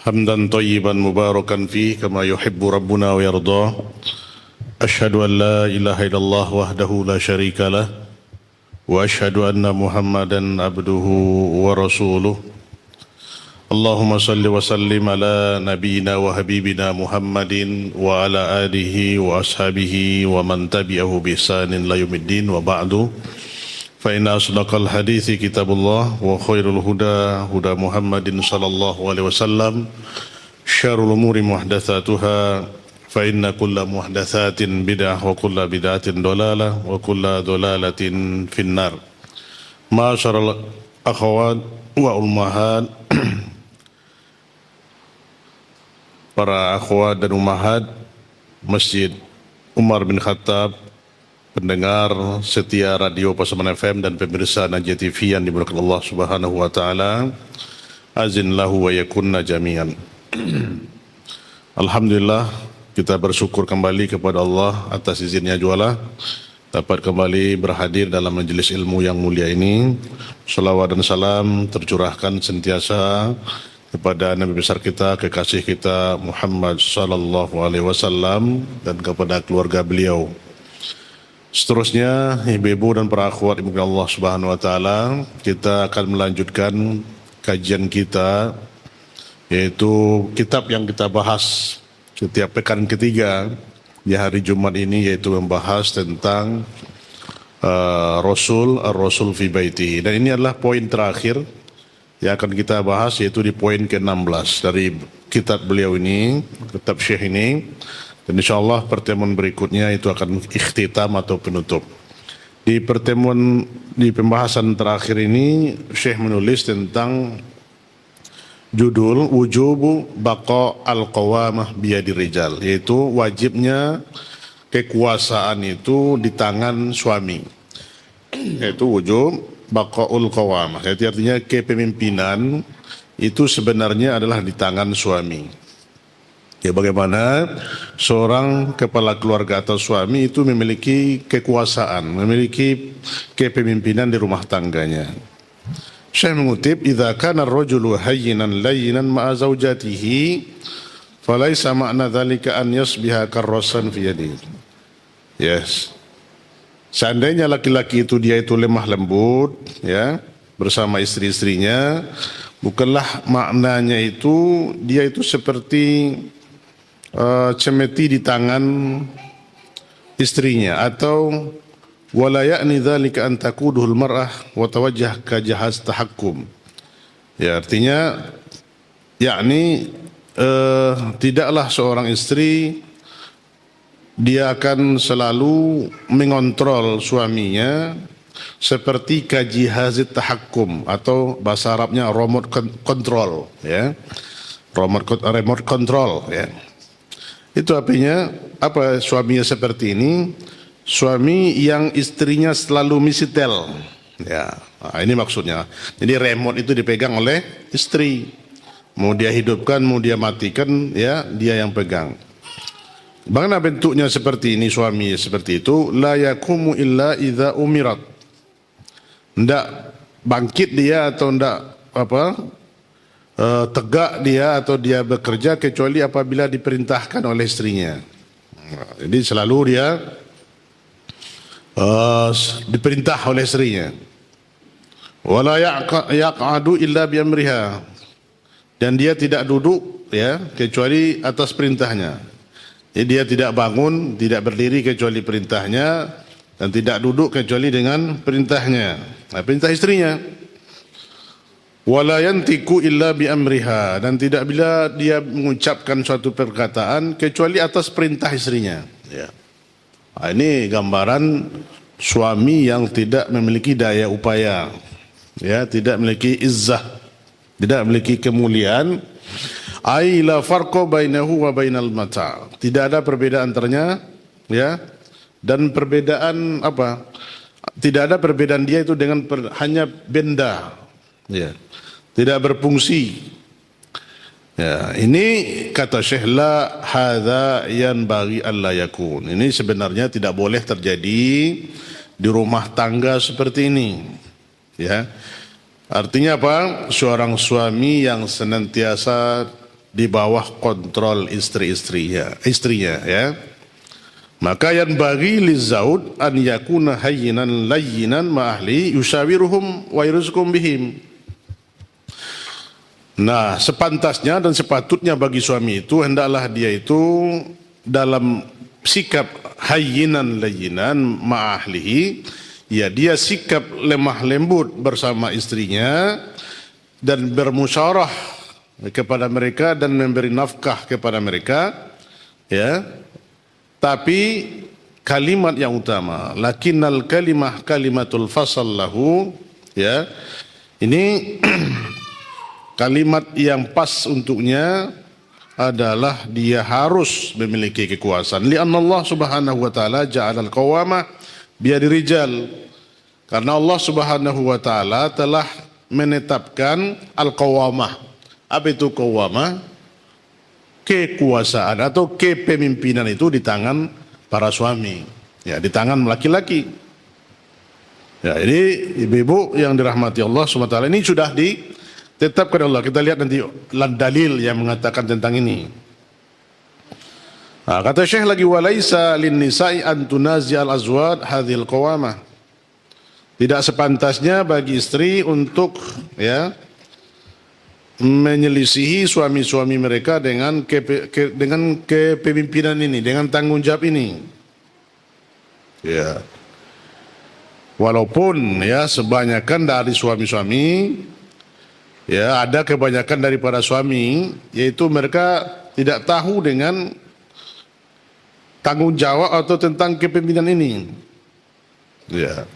حمدا طيبا مباركا فيه كما يحب ربنا ويرضاه. أشهد أن لا إله إلا الله وحده لا شريك له وأشهد أن محمدا عبده ورسوله. اللهم صل وسلم على نبينا وحبيبنا محمد وعلى آله وأصحابه ومن تبعه بإحسان إلى يوم الدين وبعد. فإن أصدق الحديث كتاب الله وخير الهدى هدى محمد صلى الله عليه وسلم. شر الأمور محدثاتها فإن كل محدثات بدعة وكل بدعة ضلالة وكل ضلالة في النار. معاشر الأخوات والأمهات, para akhwat dan ummahat Masjid Umar bin Khattab, pendengar setia Radio Pasaman FM dan pemirsa Najah TV yang diberkahi Allah Subhanahu wa taala. Azin lahu wa yakunna jami'an. Alhamdulillah, kita bersyukur kembali kepada Allah atas izinnya jualah dapat kembali berhadir dalam majelis ilmu yang mulia ini. Salawat dan salam tercurahkan sentiasa kepada Nabi besar kita, kekasih kita Muhammad sallallahu alaihi wasallam dan kepada keluarga beliau. Seterusnya, ibu-ibu dan para akhwat dimurkai Allah Subhanahu wa taala, kita akan melanjutkan kajian kita, yaitu kitab yang kita bahas setiap pekan ketiga di hari Jumat ini, yaitu membahas tentang Rasul fi baiti. Dan ini adalah poin terakhir yang akan kita bahas, yaitu di poin ke-16 dari kitab beliau ini, kitab Syekh ini. Dan insyaAllah pertemuan berikutnya itu akan ikhtitam atau penutup. Di pembahasan terakhir ini, Syekh menulis tentang judul wujubu baqa al-qawamah biyadir rijal, yaitu wajibnya kekuasaan itu di tangan suami, yaitu wujub baqaul qawamah. Jadi artinya kepemimpinan itu sebenarnya adalah di tangan suami. Ya, bagaimana seorang kepala keluarga atau suami itu memiliki kekuasaan, memiliki kepemimpinan di rumah tangganya. Syekh mengutip, "Idza kana ar-rajulu hayyinan layyinan ma'a zawjatihi, falaysa ma'na dzalika an yasbiha karrasan fi yadihi." Yes. Seandainya laki-laki itu dia itu lemah lembut, ya, bersama istri-istrinya, bukanlah maknanya itu dia itu seperti cemeti di tangan istrinya, atau wala ya'ni dzalika an taquduhul mar'ah wa tawajjah ka jahaz tahakkum. Ya, artinya yakni tidaklah seorang istri dia akan selalu mengontrol suaminya seperti kajihazit tahakkum, atau bahasa Arabnya remote control, ya, remote control, ya. Itu artinya apa? Suaminya seperti ini, suami yang istrinya selalu misitel, ya. Nah, ini maksudnya. Jadi remote itu dipegang oleh istri, mau dia hidupkan, mau dia matikan, ya, dia yang pegang. Bagaimana bentuknya seperti ini? Suami seperti itu, la yakumu illa idza umirat. Ndak bangkit dia atau ndak tegak dia atau dia bekerja kecuali apabila diperintahkan oleh istrinya. Jadi selalu dia diperintah oleh istrinya. Wala yaq'adu illa bi amriha. Dan dia tidak duduk, ya, kecuali atas perintahnya. Jadi dia tidak bangun, tidak berdiri kecuali perintahnya, dan tidak duduk kecuali dengan perintahnya. Nah, perintah istrinya. Wala yantiku illa bi amriha, dan tidak bila dia mengucapkan suatu perkataan kecuali atas perintah istrinya. Ya. Nah, ini gambaran suami yang tidak memiliki daya upaya, ya, tidak memiliki izzah, tidak memiliki kemuliaan. Ai la farqa bainahu wa bainal mata'. Tidak ada perbedaan antaranya, ya, dan perbedaan apa? Tidak ada perbedaan dia itu dengan hanya benda, ya, tidak berfungsi. Ya, ini kata Syekh, la hadza yanbaghi alla yakun. Ini sebenarnya tidak boleh terjadi di rumah tangga seperti ini, ya. Artinya apa? Seorang suami yang senantiasa di bawah kontrol istrinya ya. Maka yang bagi lizaud an yakuna hayyinan layyinan ma ahli yusawiruhum wa yurzukum bihim. Nah, sepantasnya dan sepatutnya bagi suami itu hendaklah dia itu dalam sikap hayyinan layyinan ma ahlihi, ya dia sikap lemah lembut bersama istrinya dan bermusyawarah kepada mereka dan memberi nafkah kepada mereka, ya. Tapi kalimat yang utama, lakinnal kalimah kalimatul fasal lahu, ya. Ini kalimat yang pas untuknya adalah dia harus memiliki kekuasaan. Li'anna Allah Subhanahu wa taala ja'alal qawamah biyadi rijal. Karena Allah Subhanahu wa taala telah menetapkan al-qawamah. Apa itu qawamah? Kekuasaan atau kepemimpinan itu di tangan para suami, ya, di tangan laki-laki. Ya, ini ibu-ibu yang dirahmati Allah SWT, ini sudah ditetapkan Allah. Kita lihat nanti dalil yang mengatakan tentang ini. Nah, kata Syekh lagi, walaisa lin nisa'i an tunazi al azwaj hadhil qawamah. Tidak sepantasnya bagi istri untuk, ya, menyelisihi suami-suami mereka dengan kepemimpinan ini, dengan tanggung jawab ini. Ya. Walaupun ya sebanyakan dari suami-suami, ya ada kebanyakan daripada suami, yaitu mereka tidak tahu dengan tanggung jawab atau tentang kepemimpinan ini. Ya.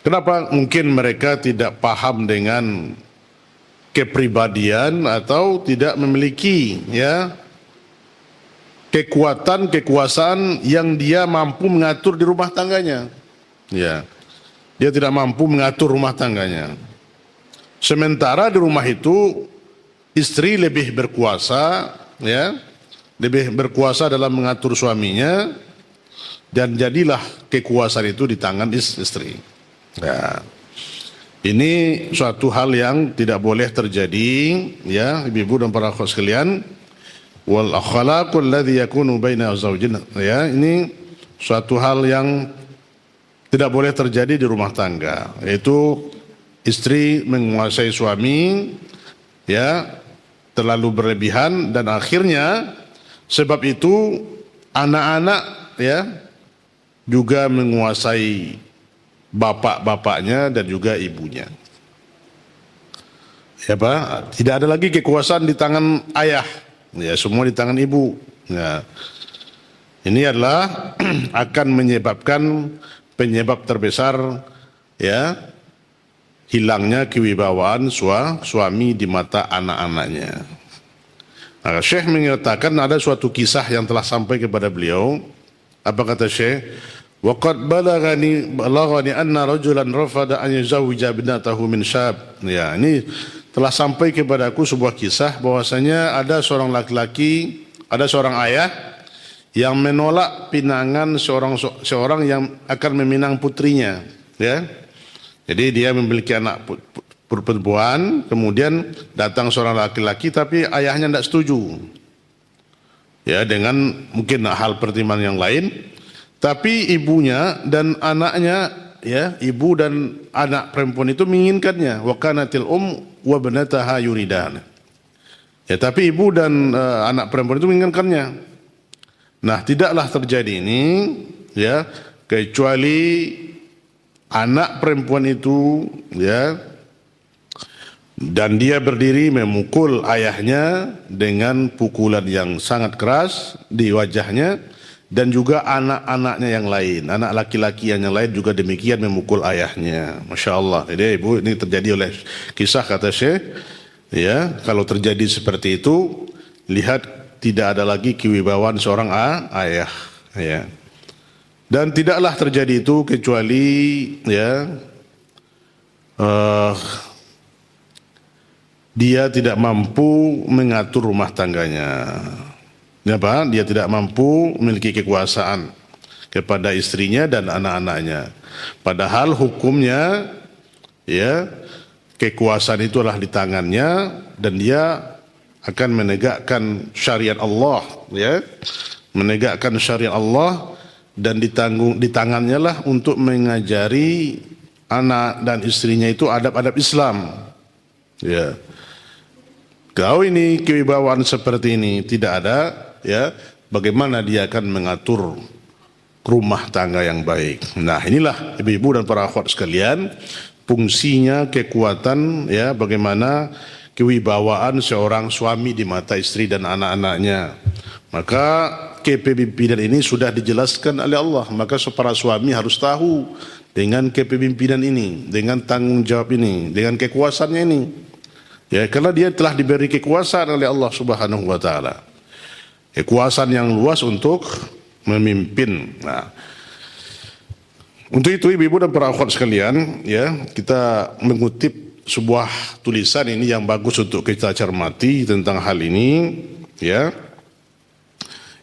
Kenapa? Mungkin mereka tidak paham dengan kepribadian atau tidak memiliki, ya, kekuasaan yang dia mampu mengatur di rumah tangganya. Ya. Dia tidak mampu mengatur rumah tangganya. Sementara di rumah itu istri lebih berkuasa, ya, lebih berkuasa dalam mengatur suaminya, dan jadilah kekuasaan itu di tangan istri. Ya. Ini suatu hal yang tidak boleh terjadi, ya, ibu-ibu dan para akhwat sekalian. Wal akhlaqul ladzi yakunu baina zawjin, ya, ini suatu hal yang tidak boleh terjadi di rumah tangga, yaitu istri menguasai suami, ya, terlalu berlebihan, dan akhirnya sebab itu anak-anak, ya, juga menguasai bapak-bapaknya dan juga ibunya. Ya, Pak, tidak ada lagi kekuasaan di tangan ayah, ya, semua di tangan ibu. Ya. Ini adalah akan menyebabkan penyebab terbesar, ya, hilangnya kewibawaan suami di mata anak-anaknya. Nah, Syekh mengatakan ada suatu kisah yang telah sampai kepada beliau. Apa kata Syekh? Waqad balagani anna rajulan rafada an yuzawwija binatahu min syab. Ya, ini telah sampai kepadaku sebuah kisah bahwasanya ada seorang laki-laki, ada seorang ayah yang menolak pinangan seorang yang akan meminang putrinya, ya. Jadi dia memiliki anak perempuan, kemudian datang seorang laki-laki tapi ayahnya tidak setuju. Ya, dengan mungkin hal pertimbangan yang lain. Tapi ibunya dan anaknya, ya, ibu dan anak perempuan itu menginginkannya. Wa kanatil wa banataha yuridan. Ya, tapi ibu dan anak perempuan itu menginginkannya. Nah, tidaklah terjadi ini, ya, kecuali anak perempuan itu, ya, dan dia berdiri memukul ayahnya dengan pukulan yang sangat keras di wajahnya. Dan juga anak-anaknya yang lain, anak laki-laki yang lain juga demikian memukul ayahnya. Masya Allah. Jadi ibu, ini terjadi oleh kisah, kata Syekh, ya, kalau terjadi seperti itu, lihat tidak ada lagi kewibawaan seorang ayah, ya. Dan tidaklah terjadi itu kecuali, ya, dia tidak mampu mengatur rumah tangganya. Kenapa? Dia tidak mampu memiliki kekuasaan kepada istrinya dan anak-anaknya. Padahal hukumnya, ya, kekuasaan itu adalah di tangannya dan dia akan menegakkan syariat Allah, ya, menegakkan syariat Allah, dan di tangannya lah untuk mengajari anak dan istrinya itu adab-adab Islam. Ya, kalau ini kewibawaan seperti ini tidak ada, ya, bagaimana dia akan mengatur rumah tangga yang baik. Nah, inilah ibu-ibu dan para akhwat sekalian, fungsinya, kekuatan, ya, bagaimana kewibawaan seorang suami di mata istri dan anak-anaknya. Maka kepemimpinan ini sudah dijelaskan oleh Allah, maka para suami harus tahu dengan kepemimpinan ini, dengan tanggung jawab ini, dengan kekuasaannya ini. Ya, karena dia telah diberi kekuasaan oleh Allah Subhanahu wa taala. Kekuasaan yang luas untuk memimpin. Nah, untuk itu ibu-ibu dan para akhwat sekalian, ya, kita mengutip sebuah tulisan ini yang bagus untuk kita cermati tentang hal ini, ya,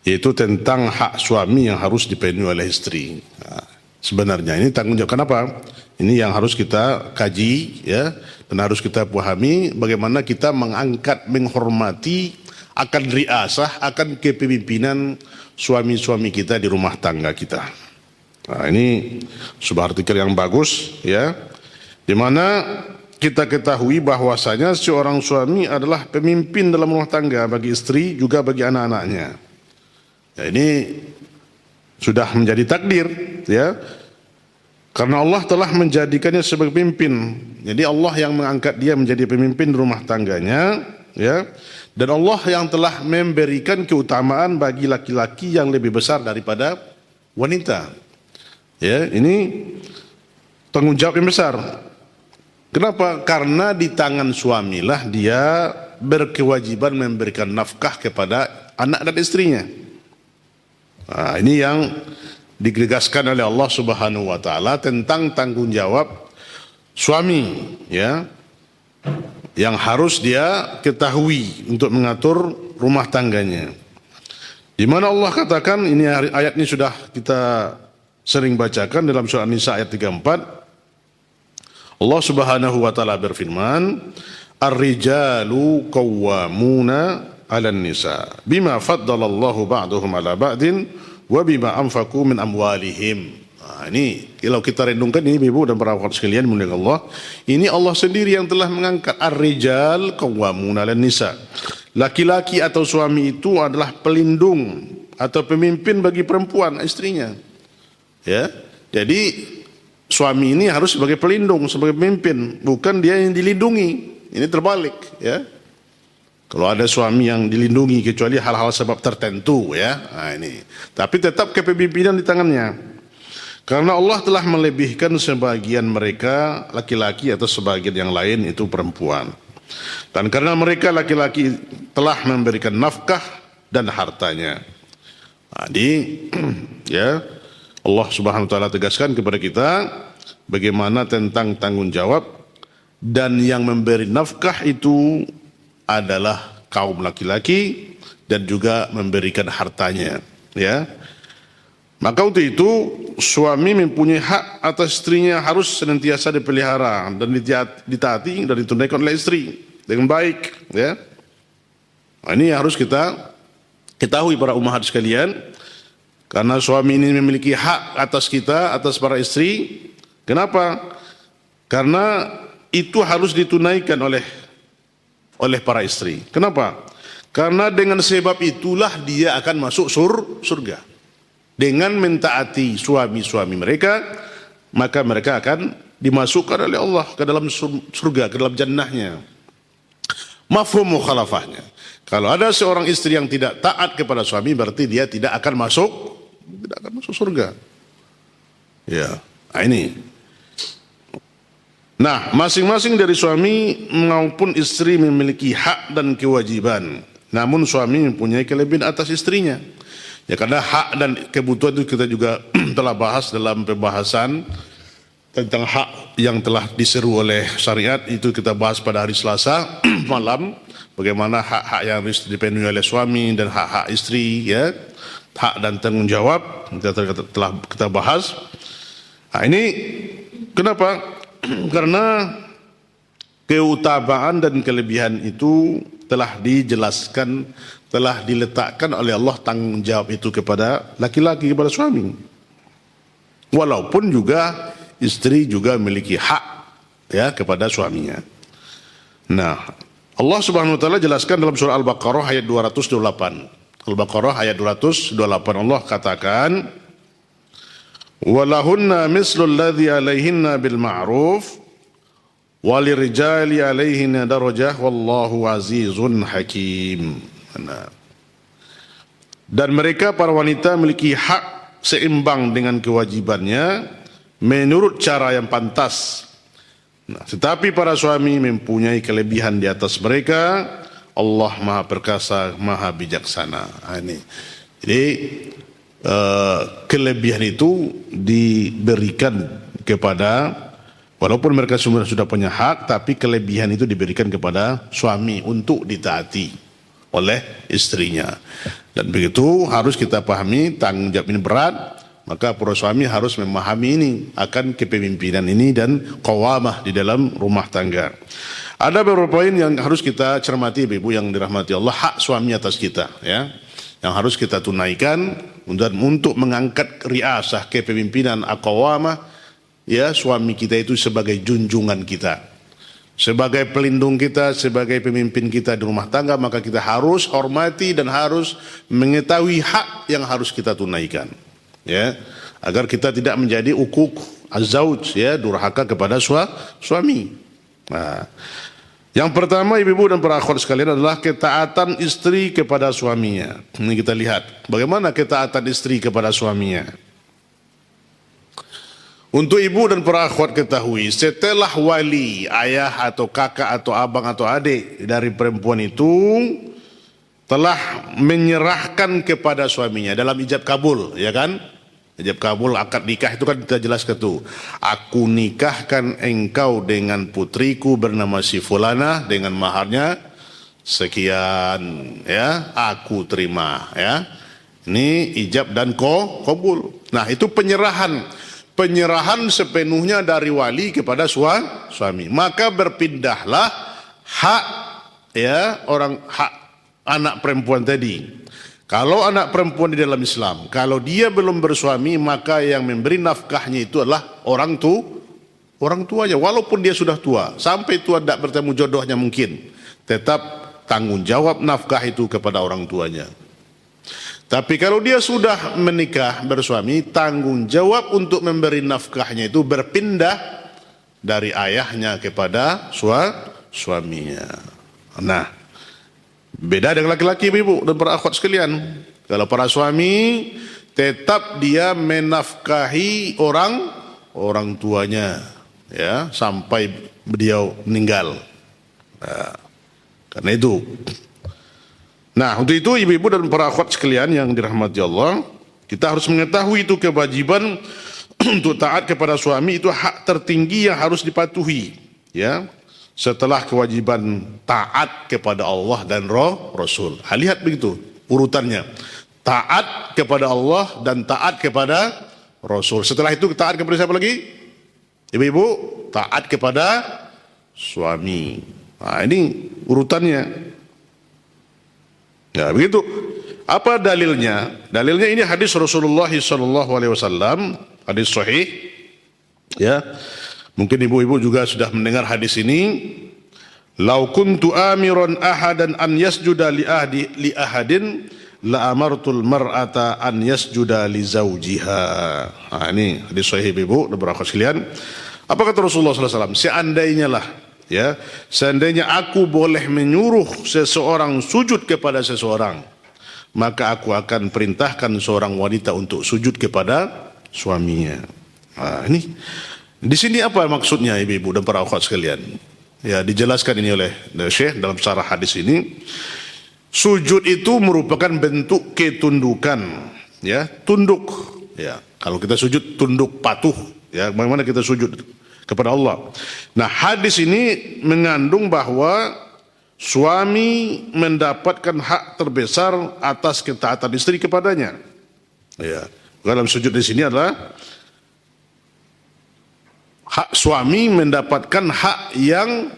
yaitu tentang hak suami yang harus dipenuhi oleh istri. Nah, sebenarnya ini tanggung jawab, kenapa? Ini yang harus kita kaji, ya, dan harus kita pahami bagaimana kita mengangkat, menghormati akan riasah, akan kepemimpinan suami-suami kita di rumah tangga kita. Nah, ini sebuah artikel yang bagus, ya, di mana kita ketahui bahwasanya seorang suami adalah pemimpin dalam rumah tangga bagi istri juga bagi anak-anaknya. Ya, ini sudah menjadi takdir, ya, karena Allah telah menjadikannya sebagai pemimpin. Jadi Allah yang mengangkat dia menjadi pemimpin rumah tangganya, ya, dan Allah yang telah memberikan keutamaan bagi laki-laki yang lebih besar daripada wanita. Ya, ini tanggung jawab yang besar. Kenapa? Karena di tangan suamilah dia berkewajiban memberikan nafkah kepada anak dan istrinya. Nah, ini yang digegaskan oleh Allah Subhanahu wa taala tentang tanggung jawab suami, ya, yang harus dia ketahui untuk mengatur rumah tangganya. Di mana Allah katakan, ini ayat ini sudah kita sering bacakan dalam surah An-Nisa ayat 34. Allah Subhanahu wa taala berfirman, "Ar-rijalu qawwamuna 'alan nisa bima faddalallahu ba'dahum 'ala ba'din wa bima anfaqu min amwalihim." Nah, ini kalau kita renungkan ini ibu dan para akhwat sekalian mulia Allah, ini Allah sendiri yang telah mengangkat ar-rijal qawwamuna 'alan nisa. Laki-laki atau suami itu adalah pelindung atau pemimpin bagi perempuan, istrinya. Ya. Jadi suami ini harus sebagai pelindung, sebagai pemimpin, bukan dia yang dilindungi. Ini terbalik, ya. Kalau ada suami yang dilindungi kecuali hal-hal sebab tertentu, ya. Nah, ini. Tapi tetap kepemimpinan di tangannya. Karena Allah telah melebihkan sebagian mereka laki-laki atau sebagian yang lain itu perempuan. Dan karena mereka laki-laki telah memberikan nafkah dan hartanya. Jadi, ya, Allah Subhanahu wa taala tegaskan kepada kita bagaimana tentang tanggung jawab, dan yang memberi nafkah itu adalah kaum laki-laki dan juga memberikan hartanya, ya. Maka untuk itu suami mempunyai hak atas istrinya harus senantiasa dipelihara dan ditaati dan ditunaikan oleh istri dengan baik, ya. Nah, ini harus kita ketahui para ummahat sekalian, karena suami ini memiliki hak atas kita, atas para istri. Kenapa? Karena itu harus ditunaikan oleh para istri. Kenapa? Karena dengan sebab itulah dia akan masuk surga. Dengan mentaati suami-suami mereka, maka mereka akan dimasukkan oleh Allah ke dalam surga, ke dalam jannahnya. Mafhum mukhalafahnya. Kalau ada seorang istri yang tidak taat kepada suami, berarti dia tidak akan masuk surga. Ya, nah ini. Nah, masing-masing dari suami maupun istri memiliki hak dan kewajiban. Namun suami mempunyai kelebihan atas istrinya. Ya, karena hak dan kebutuhan itu kita juga telah bahas dalam pembahasan tentang hak yang telah diseru oleh syariat, itu kita bahas pada hari Selasa malam, bagaimana hak-hak yang harus dipenuhi oleh suami dan hak-hak istri, ya, hak dan tanggung jawab telah kita bahas. Nah, ini kenapa? Karena keutamaan dan kelebihan itu telah dijelaskan, telah diletakkan oleh Allah tanggung jawab itu kepada laki-laki, kepada suami. Walaupun juga istri juga memiliki hak ya kepada suaminya. Nah, Allah Subhanahu wa taala jelaskan dalam surah Al-Baqarah ayat 228. Al-Baqarah ayat 228 Allah katakan, "Walahunna mislul ladzi 'alaihinna bil ma'ruf walirijali 'alaihinna darajah wallahu azizun hakim." Nah, dan mereka para wanita memiliki hak seimbang dengan kewajibannya menurut cara yang pantas. Nah, tetapi para suami mempunyai kelebihan di atas mereka. Allah Maha Perkasa, Maha Bijaksana. Ini. Jadi kelebihan itu diberikan kepada, walaupun mereka semua sudah punya hak, tapi kelebihan itu diberikan kepada suami untuk ditaati oleh istrinya. Dan begitu harus kita pahami tanggung jawab ini berat. Maka para suami harus memahami ini akan kepemimpinan ini dan qawamah di dalam rumah tangga. Ada beberapa poin yang harus kita cermati, Ibu yang dirahmati Allah, hak suami atas kita, ya, yang harus kita tunaikan untuk mengangkat riasah kepemimpinan qawamah, ya, suami kita itu sebagai junjungan kita, sebagai pelindung kita, sebagai pemimpin kita di rumah tangga, maka kita harus hormati dan harus mengetahui hak yang harus kita tunaikan. Ya, agar kita tidak menjadi ukuk azauj, ya, durhaka kepada suami. Nah, yang pertama ibu-ibu dan para akhwat sekalian adalah ketaatan istri kepada suaminya. Ini kita lihat bagaimana ketaatan istri kepada suaminya. Untuk ibu dan para akhwat ketahui, setelah wali, ayah atau kakak atau abang atau adik dari perempuan itu telah menyerahkan kepada suaminya dalam ijab kabul, ya kan? Ijab kabul, akad nikah itu kan kita jelaskan tuh. Aku nikahkan engkau dengan putriku bernama si Fulana dengan maharnya sekian, ya, aku terima, ya. Ini ijab dan kabul. Nah, itu penyerahan sepenuhnya dari wali kepada suami. Maka berpindahlah hak, ya, hak anak perempuan tadi. Kalau anak perempuan di dalam Islam, kalau dia belum bersuami, maka yang memberi nafkahnya itu adalah orang tuanya. Walaupun dia sudah tua, sampai tua tidak bertemu jodohnya mungkin, tetap tanggung jawab nafkah itu kepada orang tuanya. Tapi kalau dia sudah menikah bersuami, tanggung jawab untuk memberi nafkahnya itu berpindah dari ayahnya kepada suaminya. Nah, beda dengan laki-laki, ibu dan para akhwat sekalian. Kalau para suami tetap dia menafkahi orang tuanya, ya, sampai beliau meninggal. Nah, karena itu. Nah, untuk itu ibu-ibu dan para akhwat sekalian yang dirahmati Allah, kita harus mengetahui itu kewajiban untuk taat kepada suami itu hak tertinggi yang harus dipatuhi, ya. Setelah kewajiban taat kepada Allah dan Rasul. Lihat begitu urutannya. Taat kepada Allah dan taat kepada Rasul. Setelah itu taat kepada siapa lagi? Ibu-ibu, taat kepada suami. Nah, ini urutannya. Ya, begitu. Apa dalilnya? Dalilnya ini hadis Rasulullah SAW, hadis sahih. Ya. Mungkin ibu-ibu juga sudah mendengar hadis ini. Lau kuntu amiran ahadan an yasjuda li ahadin la amartul mar'ata an yasjuda li zawjiha. Nah, ini hadis sahih ibu dan para akhwat sekalian. Apa kata Rasulullah SAW? Seandainya aku boleh menyuruh seseorang sujud kepada seseorang, maka aku akan perintahkan seorang wanita untuk sujud kepada suaminya. Nah, ini di sini apa maksudnya ibu-ibu dan para akhwat sekalian? Ya, dijelaskan ini oleh Syekh dalam syarah hadis ini. Sujud itu merupakan bentuk ketundukan, ya, tunduk. Ya, kalau kita sujud tunduk patuh, ya, bagaimana kita sujud kepada Allah. Nah, hadis ini mengandung bahwa suami mendapatkan hak terbesar atas ketaatan istri kepadanya. Ya, dalam sujud di sini adalah hak suami mendapatkan hak yang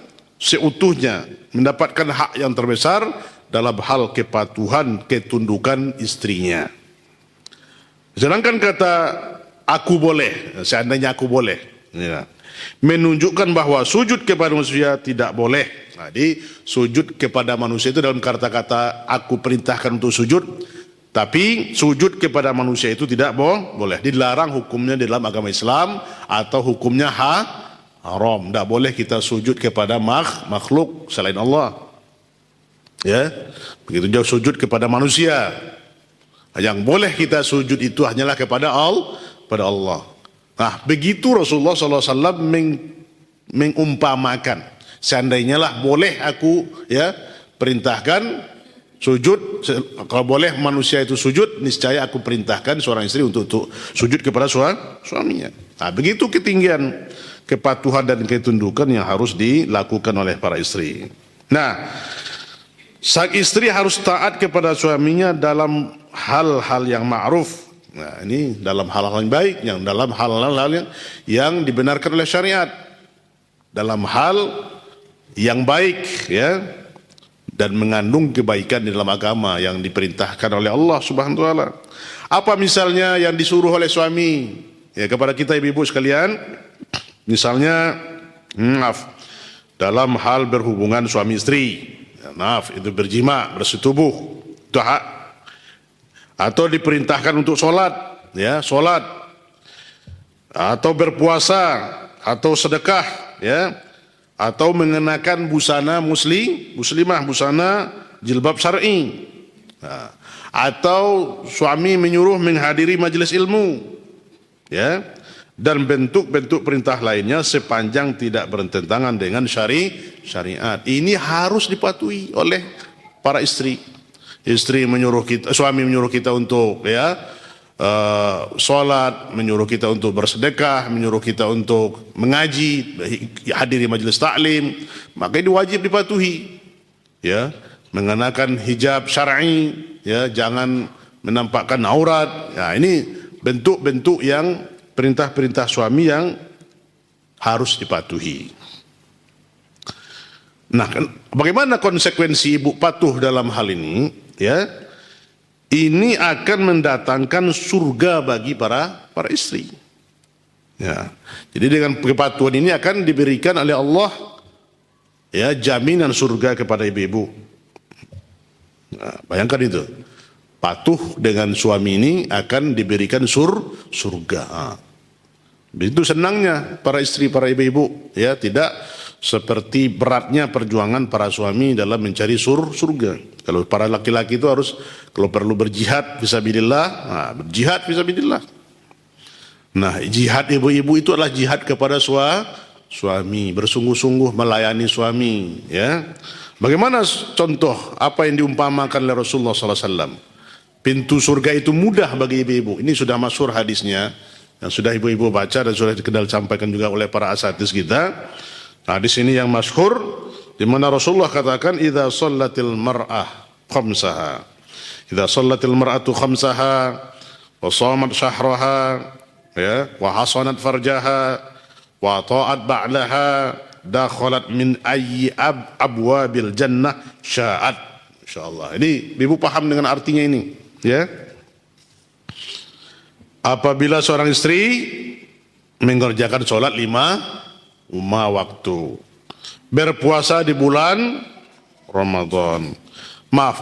seutuhnya, mendapatkan hak yang terbesar dalam hal kepatuhan, ketundukan istrinya. Sedangkan kata aku boleh, seandainya aku boleh, ya, menunjukkan bahwa sujud kepada manusia tidak boleh. Jadi sujud kepada manusia itu dalam kata-kata aku perintahkan untuk sujud, tapi sujud kepada manusia itu tidak boleh. Dilarang hukumnya dalam agama Islam atau hukumnya haram. Tidak boleh kita sujud kepada makhluk selain Allah. Ya, begitu juga sujud kepada manusia. Yang boleh kita sujud itu hanyalah kepada Allah. Nah, begitu Rasulullah SAW mengumpamakan. Seandainya lah boleh aku ya perintahkan sujud, kalau boleh manusia itu sujud, niscaya aku perintahkan seorang istri untuk sujud kepada suaminya. Nah, begitu ketinggian kepatuhan dan ketundukan yang harus dilakukan oleh para istri. Nah, sang istri harus taat kepada suaminya dalam hal-hal yang ma'ruf. Nah, ini dalam hal-hal yang baik, yang dalam hal-hal yang dibenarkan oleh syariat. Dalam hal yang baik, ya, dan mengandung kebaikan di dalam agama yang diperintahkan oleh Allah Subhanahu wa taala. Apa misalnya yang disuruh oleh suami? Ya, kepada kita ibu-ibu sekalian, misalnya dalam hal berhubungan suami istri. Ya, itu berjima, bersetubuh. Itu hak. Atau diperintahkan untuk sholat, ya, sholat. Atau berpuasa, atau sedekah, ya. Atau mengenakan busana muslimah, busana jilbab syar'i. Nah, atau suami menyuruh menghadiri majelis ilmu, ya, dan bentuk-bentuk perintah lainnya sepanjang tidak bertentangan dengan syariat. Ini harus dipatuhi oleh para istri. Suami menyuruh kita untuk sholat, menyuruh kita untuk bersedekah, menyuruh kita untuk mengaji, hadiri majelis taklim, maka ini wajib dipatuhi. Ya, mengenakan hijab syar'i, ya, jangan menampakkan aurat. Ya, ini bentuk-bentuk yang perintah-perintah suami yang harus dipatuhi. Nah, bagaimana konsekuensi ibu patuh dalam hal ini? Ya, ini akan mendatangkan surga bagi para istri. Ya, jadi dengan kepatuhan ini akan diberikan oleh Allah, ya, jaminan surga kepada ibu-ibu. Nah, bayangkan itu, patuh dengan suami ini akan diberikan surga. Nah, begitu senangnya para istri, para ibu-ibu, ya, tidak seperti beratnya perjuangan para suami dalam mencari surga. Kalau para laki-laki itu harus, kalau perlu berjihad fisabilillah, nah, berjihad fisabilillah. Nah, jihad ibu-ibu itu adalah jihad kepada suami, bersungguh-sungguh melayani suami, ya. Bagaimana contoh apa yang diumpamakan oleh Rasulullah SAW? Pintu surga itu mudah bagi ibu-ibu. Ini sudah masyhur hadisnya, yang sudah ibu-ibu baca dan sudah dikenal sampaikan juga oleh para asatidz kita. Nah, di sini yang masyhur di mana Rasulullah katakan idza shallatil mar'ah khamsaha. Idza shallatil mar'atu khamsaha wa shamat syahraha, ya, wa hasanat farjaha wa ta'at ba'laha dakhalat min ayyi abwabil jannah sya'at. Insyaallah. Ini ibu paham dengan artinya ini, ya. Apabila seorang istri mengerjakan sholat lima waktu, berpuasa di bulan Ramadan,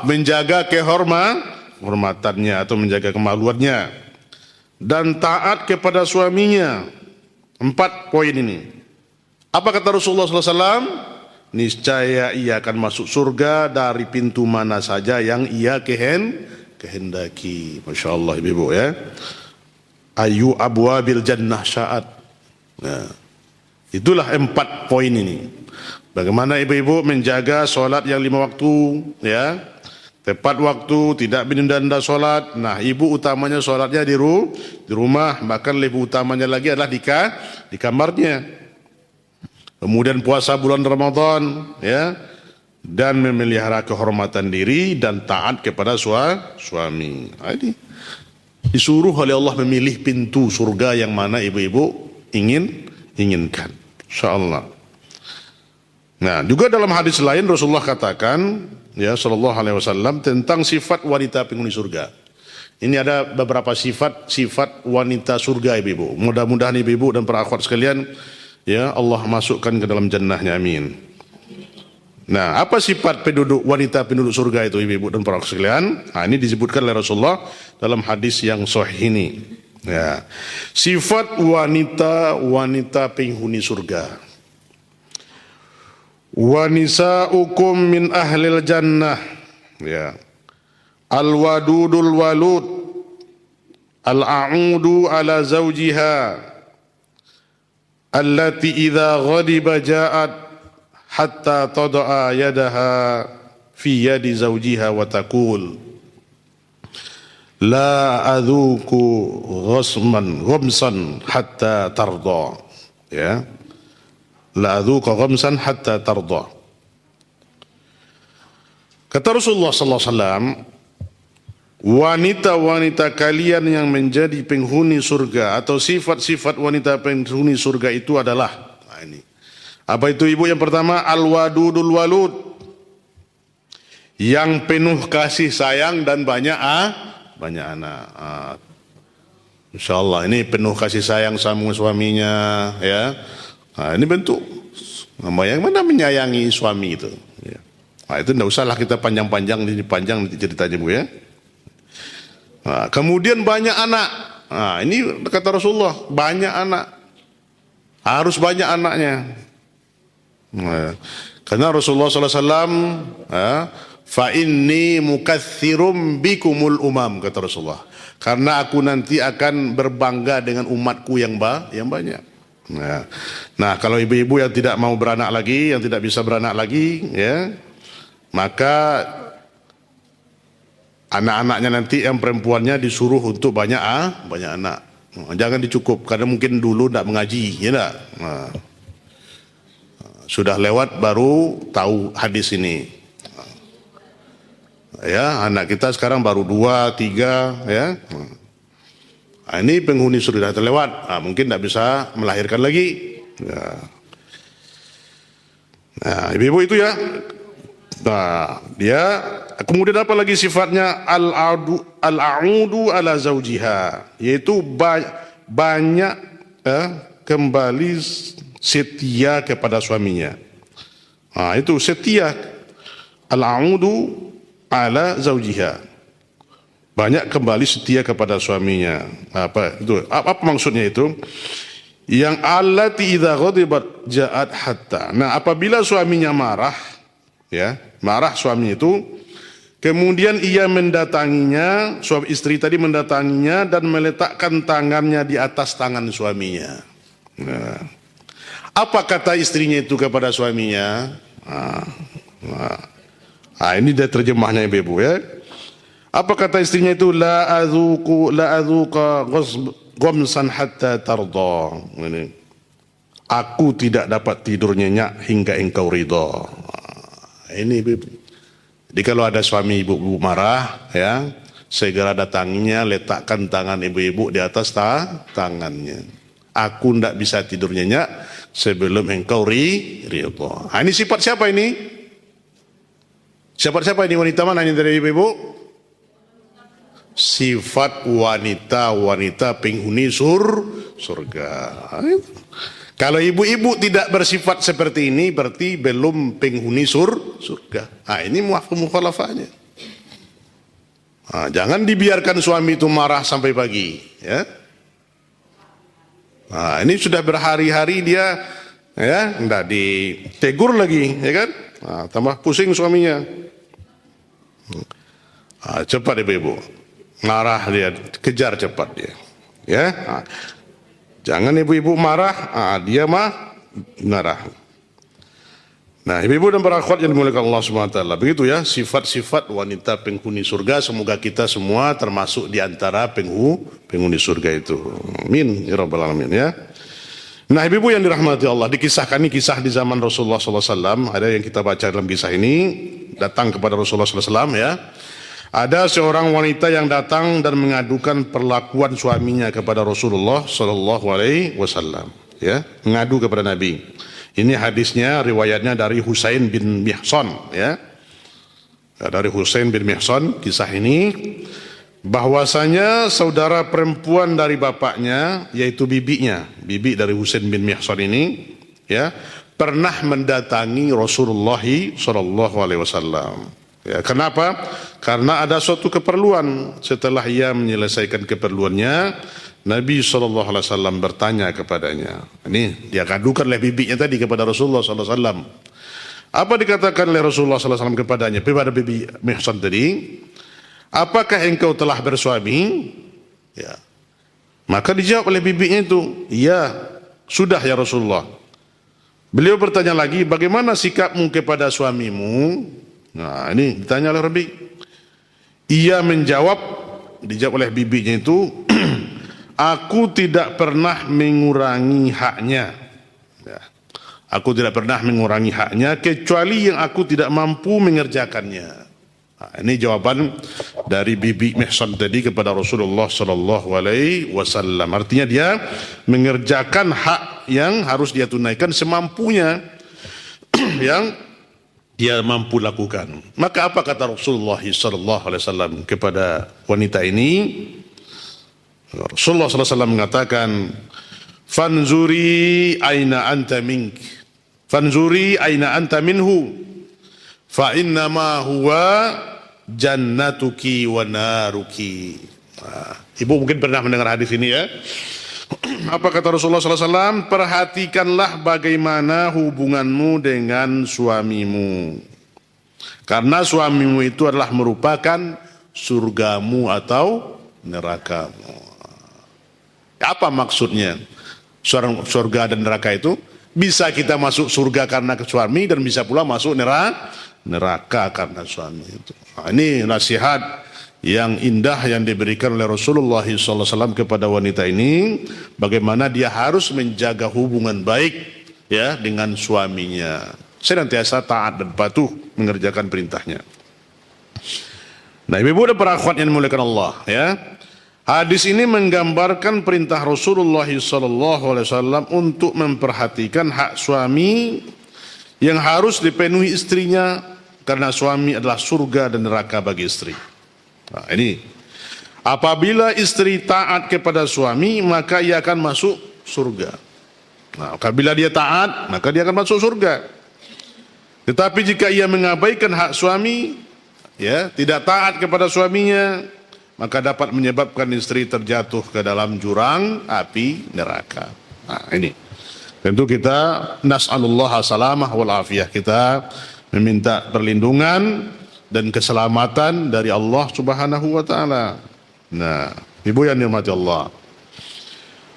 menjaga kehormatannya atau menjaga kemaluannya, dan taat kepada suaminya. 4 poin ini. Apa kata Rasulullah SAW? Niscaya ia akan masuk surga dari pintu mana saja yang ia kehendaki. Masya Allah ibu-ibu, ya. Ayu abwabil jannah sya'at. Nah, itulah 4 poin ini. Bagaimana ibu-ibu menjaga solat yang 5 waktu, ya, tepat waktu, tidak menunda-nunda solat. Nah, ibu utamanya solatnya di rumah, bahkan lebih utamanya lagi adalah di kamarnya. Kemudian puasa bulan Ramadan, ya, dan memelihara kehormatan diri dan taat kepada suami. Nah, ini disuruh oleh Allah memilih pintu surga yang mana ibu-ibu inginkan. InsyaAllah. Nah, juga dalam hadis lain Rasulullah katakan, ya sallallahu alaihi wasallam tentang sifat wanita penghuni surga. Ini ada beberapa sifat wanita surga ibu-ibu. Mudah-mudahan ibu-ibu dan para akhwat sekalian, ya Allah masukkan ke dalam jannahnya, amin. Nah, apa sifat wanita penduduk surga itu ibu-ibu dan para akhwat sekalian? Nah, ini disebutkan oleh Rasulullah dalam hadis yang sahih ini. Ya. Sifat wanita penghuni surga. Wa nisa'ukum min ahlil jannah. Ya. Al-wadudul walud, al-a'udu ala zawjiha, allati idha ghadiba ja'at hatta tada'a yadaha fi yadi zawjiha wa taqul la adhuku ghamsan hatta tarda. Ya. La adhuka ghamsan hatta tarda. Kata Rasulullah sallallahu alaihi wasallam, wanita-wanita kalian yang menjadi penghuni surga atau sifat-sifat wanita penghuni surga itu adalah, nah ini. Apa itu ibu? Yang pertama, al-wadudul walud, yang penuh kasih sayang dan banyak anak. Insyaallah ini penuh kasih sayang sama suaminya, ya. Nah, ini bentuk yang mana menyayangi suami itu. Ya. Nah, itu tidak usahlah kita panjang nanti ceritanya bu ya. Nah, kemudian banyak anak. Nah, ini kata Rasulullah, banyak anak. Harus banyak anaknya. Nah, karena Rasulullah SAW, fa inni mukatsirum bikumul umam, kata Rasulullah. Karena aku nanti akan berbangga dengan umatku yang banyak. Nah, kalau ibu-ibu yang tidak mau beranak lagi, yang tidak bisa beranak lagi, ya, maka anak-anaknya nanti yang perempuannya disuruh untuk banyak anak. Jangan dicukup, karena mungkin dulu tidak mengaji, ya enggak? Nah, sudah lewat baru tahu hadis ini. Ya, anak kita sekarang baru 2, 3, ya. Nah, ini penghuni surga terlewat, mungkin tidak bisa melahirkan lagi. Ya. Nah, ibu-ibu itu ya. Nah, dia kemudian apa lagi sifatnya? Al-a'udu ala zawjiha, yaitu banyak kembali setia kepada suaminya. Nah, itu setia. Al-a'udu ala zawjiha, banyak kembali setia kepada suaminya. Apa itu? Apa maksudnya itu? Yang allati idza ghadibat ja'at hatta. Nah, apabila suaminya marah, ya, marah suami itu, kemudian ia mendatanginya, suami istri tadi mendatanginya dan meletakkan tangannya di atas tangan suaminya. Nah, apa kata istrinya itu kepada suaminya? Ini dia terjemahnya ibu ya. Apa kata istrinya itu? La adzuqa ghamsan hatta tarda. Aku tidak dapat tidur nyenyak hingga engkau ridha. Ini ibu. Jadi kalau ada suami ibu marah, ya, segera datanginya, letakkan tangan ibu-ibu di atas tangannya. Aku tidak bisa tidur nyenyak sebelum engkau ridha. Ini sifat siapa ini? Siapa ini? Wanita mana ini dari ibu-ibu? Sifat wanita penghuni surga. Kalau ibu-ibu tidak bersifat seperti ini, berarti belum penghuni surga. Ini mukhalafahnya. Jangan dibiarkan suami itu marah sampai pagi, ya. Ini sudah berhari-hari dia, ya, enggak ditegur lagi, ya kan? Tambah pusing suaminya. Cepat ibu-ibu, marah dia, kejar cepat dia, ya. Jangan ibu-ibu marah, dia marah. Nah, ibu-ibu dan para akhwat yang dimuliakan Allah SWT, begitu ya sifat-sifat wanita penghuni surga. Semoga kita semua termasuk di antara penghuni surga itu. Amin ya rabbal alamin ya. Nah, ibu-ibu yang dirahmati Allah, dikisahkan ini kisah di zaman Rasulullah SAW. Ada yang kita baca dalam kisah ini, datang kepada Rasulullah SAW ya. Ada seorang wanita yang datang dan mengadukan perlakuan suaminya kepada Rasulullah SAW, ya, mengadu kepada Nabi. Ini hadisnya, riwayatnya dari Husain bin Mihsan, ya. Dari Husain bin Mihsan, kisah ini bahwasanya saudara perempuan dari bapaknya, yaitu bibinya, bibi dari Husain bin Mihsan ini, ya, pernah mendatangi Rasulullah sallallahu alaihi wasallam. Ya, kenapa? Karena ada suatu keperluan. Setelah ia menyelesaikan keperluannya, Nabi SAW bertanya kepadanya. Ini dia kadukan oleh bibinya tadi kepada Rasulullah SAW. Apa dikatakan oleh Rasulullah SAW kepadanya? Kepada bibi Mihsan tadi, apakah engkau telah bersuami? Ya. Maka dijawab oleh bibinya itu, iya, sudah ya Rasulullah. Beliau bertanya lagi, bagaimana sikapmu kepada suamimu? Nah, ini ditanya oleh Rabi. Ia menjawab, dijawab oleh bibinya itu, aku tidak pernah mengurangi haknya. Ya. Aku tidak pernah mengurangi haknya kecuali yang aku tidak mampu mengerjakannya. Nah, ini jawaban dari bibi Mihsan tadi kepada Rasulullah sallallahu alaihi wasallam. Artinya dia mengerjakan hak yang harus dia tunaikan semampunya yang dia mampu lakukan. Maka apa kata Rasulullah sallallahu alaihi wasallam kepada wanita ini? Rasulullah SAW mengatakan, fanzuri aina anta mink, fanzuri aina anta minhu, fa innama huwa jannatuki wa naruki. Nah, ibu mungkin pernah mendengar hadis ini, ya. Apa kata Rasulullah SAW? Perhatikanlah bagaimana hubunganmu dengan suamimu, karena suamimu itu adalah merupakan surgamu atau nerakamu. Apa maksudnya? Surga dan neraka itu bisa kita masuk surga karena suami dan bisa pula masuk neraka karena suami itu. Nah, ini nasihat yang indah yang diberikan oleh Rasulullah SAW kepada wanita ini, bagaimana dia harus menjaga hubungan baik, ya, dengan suaminya, senantiasa taat dan patuh mengerjakan perintahnya. Nah, ibu-ibu dan para akhwat yang dimuliakan Allah, ya. Hadis ini menggambarkan perintah Rasulullah SAW untuk memperhatikan hak suami yang harus dipenuhi istrinya, karena suami adalah surga dan neraka bagi istri. Nah, ini apabila istri taat kepada suami, maka ia akan masuk surga. Nah, apabila dia taat, maka dia akan masuk surga. Tetapi jika ia mengabaikan hak suami, ya, tidak taat kepada suaminya, maka dapat menyebabkan istri terjatuh ke dalam jurang api neraka. Nah, ini tentu kita nas'alullah salamah wal afiyah, kita meminta perlindungan dan keselamatan dari Allah Subhanahu wa taala. Nah, ibu yang dirahmati Allah,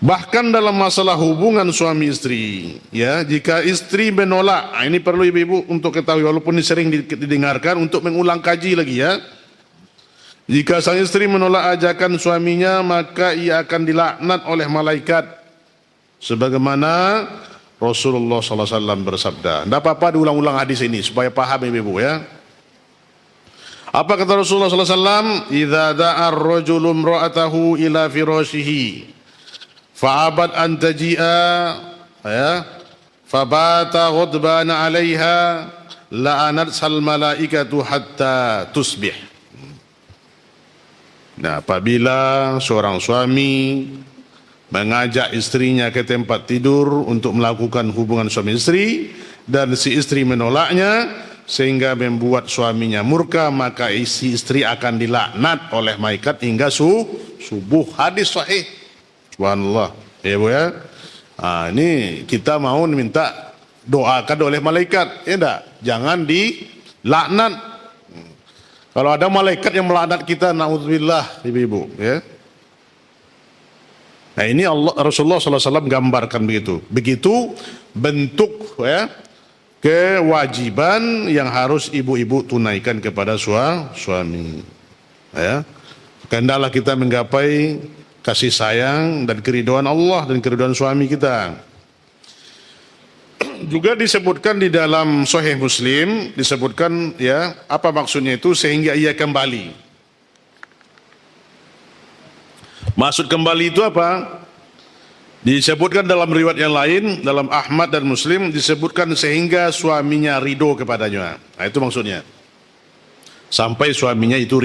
bahkan dalam masalah hubungan suami istri, ya, jika istri menolak, nah, ini perlu ibu-ibu untuk ketahui, walaupun ini sering didengarkan, untuk mengulang kaji lagi, ya. Jika sang istri menolak ajakan suaminya, maka ia akan dilaknat oleh malaikat, sebagaimana Rasulullah SAW bersabda. Tidak apa-apa diulang-ulang hadis ini supaya paham ibu-ibu, ya. Apa kata Rasulullah SAW? Idza da'a ar-rajulu imra'atahu ila firashihi fa'abat an taji'a, ya, fabata ghadbana 'alaiha la'anat sal malaikatu hatta tusbih. Nah, apabila seorang suami mengajak istrinya ke tempat tidur untuk melakukan hubungan suami istri dan si istri menolaknya sehingga membuat suaminya murka, maka si istri akan dilaknat oleh malaikat hingga subuh. Hadis sahih. Subhanallah, ya Bu, ya. Nah, ini kita mau minta doakan oleh malaikat, ya enggak? Jangan dilaknat. Kalau ada malaikat yang melaknat kita, naudzubillah, ibu-ibu, ya. Nah, ini Rasulullah SAW gambarkan begitu. Begitu bentuk, ya, kewajiban yang harus ibu-ibu tunaikan kepada suami. Ya. Hendaklah kita menggapai kasih sayang dan keridhaan Allah dan keridhaan suami kita. Juga disebutkan di dalam Sahih Muslim, disebutkan, ya, apa maksudnya itu, sehingga ia kembali. Maksud kembali itu apa? Disebutkan dalam riwayat yang lain, dalam Ahmad dan Muslim, disebutkan sehingga suaminya ridho kepadanya. Nah, itu maksudnya. Sampai suaminya itu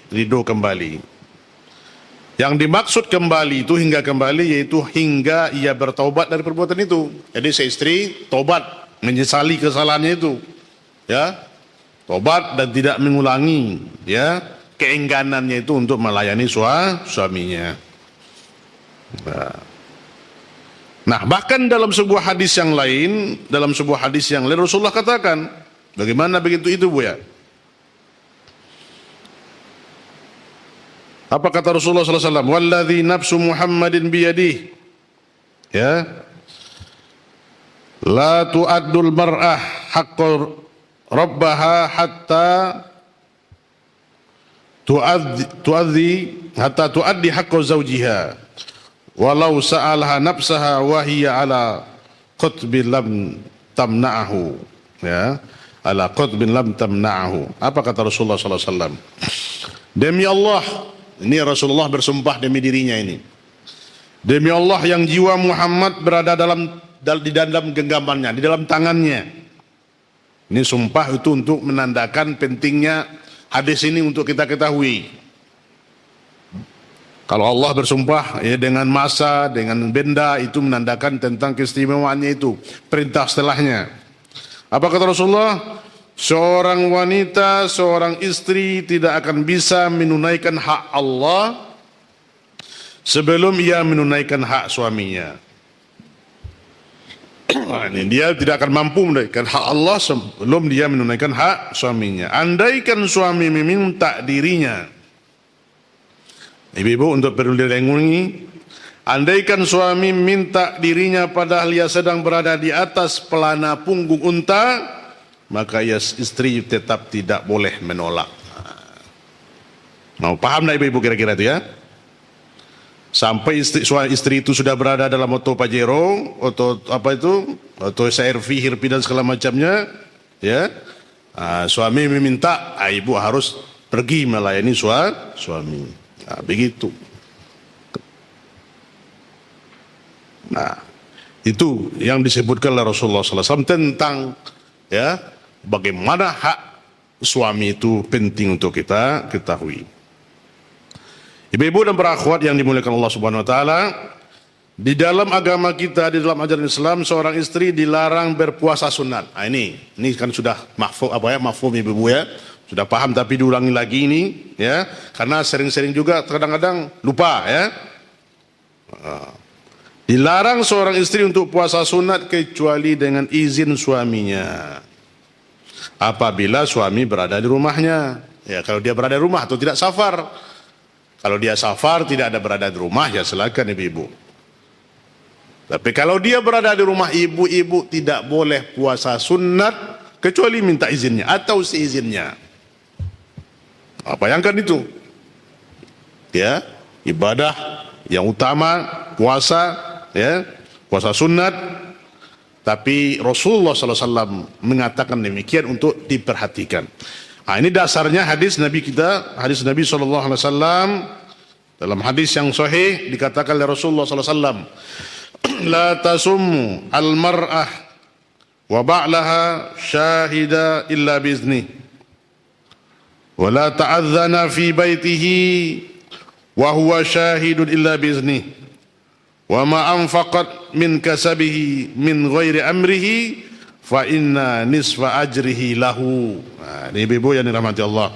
ridho kembali. Yang dimaksud kembali itu hingga kembali, yaitu hingga ia bertaubat dari perbuatan itu. Jadi si istri taubat, menyesali kesalahannya itu. Ya, taubat dan tidak mengulangi ya keengganannya itu untuk melayani suaminya. Nah, bahkan dalam sebuah hadis yang lain, Rasulullah katakan, bagaimana begitu itu, Bu ya? Apa kata Rasulullah sallallahu alaihi wasallam? Walladzi nafsu Muhammadin biyadihi. Ya. La tu'addul mar'ah haqqa rabbaha hatta tuaddi haqqa zawjiha. Walau sa'alaha nafsaha wa hiya ala qutbin lam tamna'ahu. Ya. Ala qutbin lam tamna'ahu. Apa kata Rasulullah sallallahu alaihi wasallam? Demi Allah, ini Rasulullah bersumpah demi dirinya ini. Demi Allah yang jiwa Muhammad berada di dalam genggamannya, di dalam tangannya. Ini sumpah itu untuk menandakan pentingnya hadis ini untuk kita ketahui. Kalau Allah bersumpah ya, dengan masa, dengan benda, itu menandakan tentang keistimewaannya itu. Perintah setelahnya. Apa kata Rasulullah? Seorang wanita, seorang istri tidak akan bisa menunaikan hak Allah sebelum ia menunaikan hak suaminya. Ini dia tidak akan mampu menunaikan hak Allah sebelum dia menunaikan hak suaminya. Andaikan suami meminta dirinya, ibu-ibu untuk perlu direnungi, andaikan suami minta dirinya padahal ia sedang berada di atas pelana punggung unta, maka istri tetap tidak boleh menolak. Mau paham tak ibu-ibu kira-kira itu ya? Sampai istri itu sudah berada dalam oto Pajero, oto apa itu, oto CRV, Hirpi dan segala macamnya, ya. Suami meminta, ibu harus pergi melayani suami. Nah, begitu. Nah, itu yang disebutkan oleh Rasulullah SAW tentang ya bagaimana hak suami itu penting untuk kita ketahui. Ibu-ibu dan para akhwat yang dimuliakan Allah Subhanahu wa taala, di dalam agama kita, di dalam ajaran Islam, seorang istri dilarang berpuasa sunat. Nah, ini kan sudah mafhum ibu-ibu ya. Sudah paham tapi diulangi lagi ini ya, karena sering-sering juga kadang-kadang lupa ya. Dilarang seorang istri untuk puasa sunat kecuali dengan izin suaminya. Apabila suami berada di rumahnya. Ya, kalau dia berada di rumah atau tidak safar. Kalau dia safar tidak ada berada di rumah, ya silakan ibu-ibu. Tapi kalau dia berada di rumah, ibu-ibu tidak boleh puasa sunat kecuali minta izinnya atau seizinnya. Bayangkan itu. Ya, ibadah yang utama puasa, ya, puasa sunat. Tapi Rasulullah SAW mengatakan demikian untuk diperhatikan. Nah, ini dasarnya hadis Nabi kita, hadis Nabi SAW. Dalam hadis yang sahih dikatakan oleh Rasulullah SAW, la tasummu al-mar'ah wa ba'laha syahida illa biizni, wa la ta'adzana fi baitihi wa huwa syahidun illa biizni, wa ma anfaqat min kasabihi min ghairi amrihi fa inna nisfa ajrihi lahu. Nah, ini ibu yang dirahmati Allah.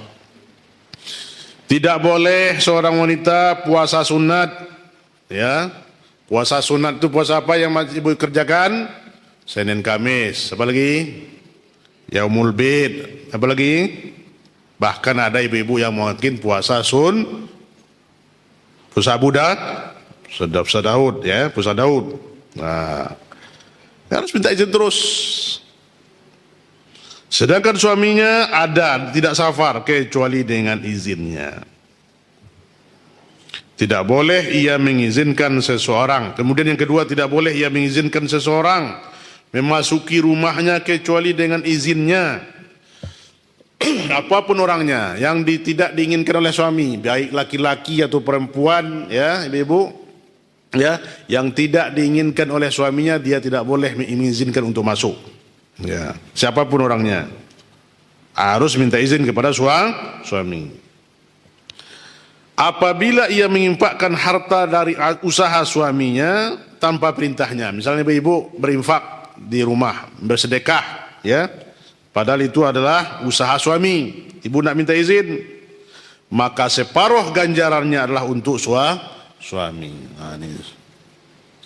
Tidak boleh seorang wanita puasa sunat, ya. Puasa sunat itu puasa apa yang ibu kerjakan? Senin Kamis, apa lagi? Yaumul Bid, apa lagi? Bahkan ada ibu-ibu yang mungkin puasa puasa Buddha, puasa Daud, ya, puasa Daud. Nah, harus minta izin terus. Sedangkan suaminya ada, tidak safar kecuali dengan izinnya. Tidak boleh ia mengizinkan seseorang. Kemudian yang kedua, tidak boleh ia mengizinkan seseorang memasuki rumahnya kecuali dengan izinnya. Apapun orangnya yang tidak diinginkan oleh suami, baik laki-laki atau perempuan, ya ibu-ibu, ya, yang tidak diinginkan oleh suaminya dia tidak boleh mengizinkan untuk masuk. Ya, siapapun orangnya harus minta izin kepada suami. Apabila ia menginfakkan harta dari usaha suaminya tanpa perintahnya, misalnya ibu berinfak di rumah, bersedekah, ya, padahal itu adalah usaha suami, ibu nak minta izin, maka separuh ganjarannya adalah untuk suami. Nah, ini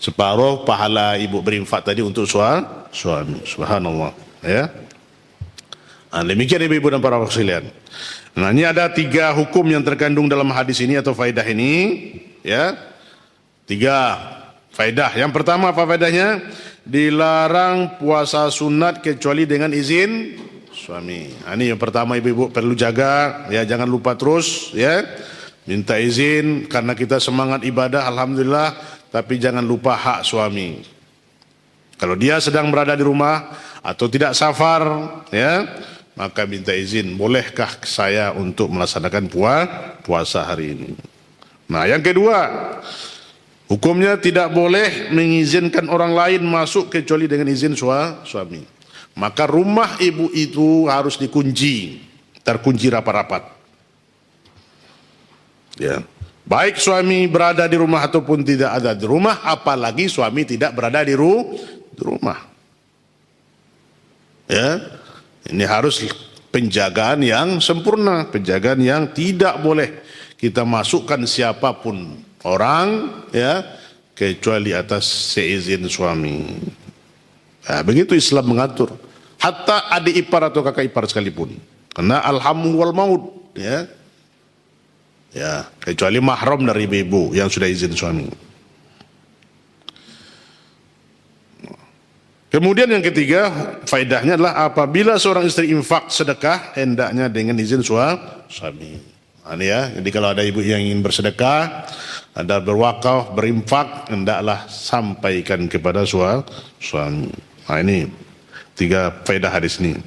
separuh pahala ibu berinfak tadi untuk suami. Subhanallah, ya. Nah, demikian ibu-ibu dan para sekalian. Nah, ini ada 3 hukum yang terkandung dalam hadis ini atau faedah ini, ya. 3 faedah. Yang pertama apa faedahnya? Dilarang puasa sunat kecuali dengan izin suami. Nah, ini yang pertama ibu-ibu perlu jaga, ya, jangan lupa terus, ya. Minta izin karena kita semangat ibadah, alhamdulillah, tapi jangan lupa hak suami. Kalau dia sedang berada di rumah atau tidak safar, ya, maka minta izin, bolehkah saya untuk melaksanakan puasa hari ini. Nah, yang kedua, hukumnya tidak boleh mengizinkan orang lain masuk kecuali dengan izin suami. Maka rumah ibu itu harus dikunci, terkunci rapat-rapat. Ya. Baik suami berada di rumah ataupun tidak ada di rumah, apalagi suami tidak berada di rumah. Ya. Ini harus penjagaan yang sempurna, penjagaan yang tidak boleh kita masukkan siapapun orang, ya, kecuali atas seizin suami. Nah, begitu Islam mengatur. Hatta adik ipar atau kakak ipar sekalipun. Karena alhamu wal maut, ya. Ya, kecuali mahram dari ibu yang sudah izin suami. Kemudian yang ketiga, faedahnya adalah apabila seorang istri infak sedekah hendaknya dengan izin suami. Nah, ini ya, jadi kalau ada ibu yang ingin bersedekah, ada berwakaf, berinfak, hendaklah sampaikan kepada suami. Nah, ini 3 faedah hadis ini.